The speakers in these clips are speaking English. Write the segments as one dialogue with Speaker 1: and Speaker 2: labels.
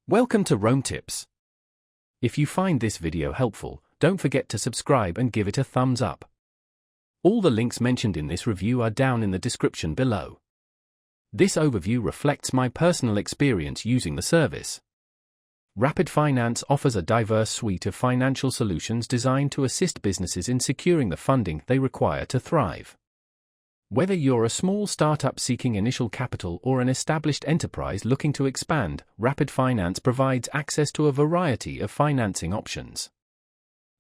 Speaker 1: Welcome to Rome Tips. If you find this video helpful, don't forget to subscribe and give it a thumbs up. All the links mentioned in this review are down in the description below. This overview reflects my personal experience using the service. Rapid Finance offers a diverse suite of financial solutions designed to assist businesses in securing the funding they require to thrive. Whether you're a small startup seeking initial capital or an established enterprise looking to expand, Rapid Finance provides access to a variety of financing options.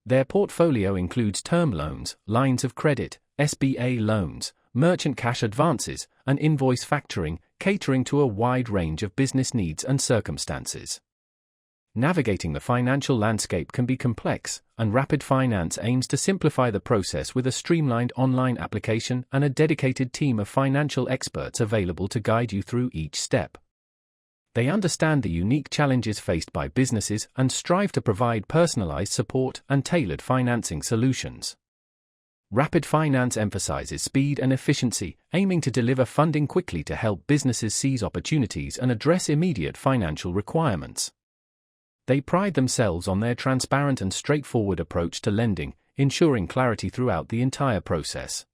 Speaker 1: Their portfolio includes term loans, lines of credit, SBA loans, merchant cash advances, and invoice factoring, catering to a wide range of business needs and circumstances. Navigating the financial landscape can be complex, and Rapid Finance aims to simplify the process with a streamlined online application and a dedicated team of financial experts available to guide you through each step. They understand the unique challenges faced by businesses and strive to provide personalized support and tailored financing solutions. Rapid Finance emphasizes speed and efficiency, aiming to deliver funding quickly to help businesses seize opportunities and address immediate financial requirements. They pride themselves on their transparent and straightforward approach to lending, ensuring clarity throughout the entire process.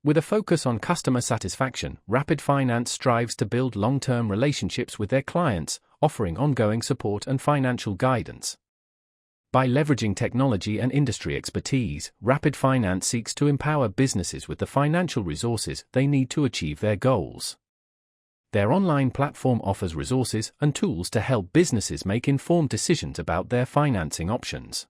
Speaker 1: With a focus on customer satisfaction, Rapid Finance strives to build long-term relationships with their clients, offering ongoing support and financial guidance. By leveraging technology and industry expertise, Rapid Finance seeks to empower businesses with the financial resources they need to achieve their goals. Their online platform offers resources and tools to help businesses make informed decisions about their financing options.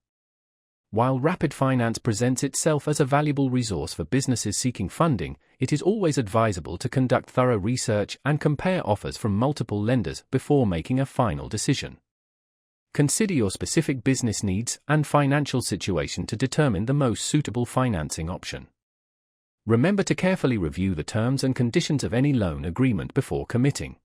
Speaker 1: While Rapid Finance presents itself as a valuable resource for businesses seeking funding, it is always advisable to conduct thorough research and compare offers from multiple lenders before making a final decision. Consider your specific business needs and financial situation to determine the most suitable financing option. Remember to carefully review the terms and conditions of any loan agreement before committing.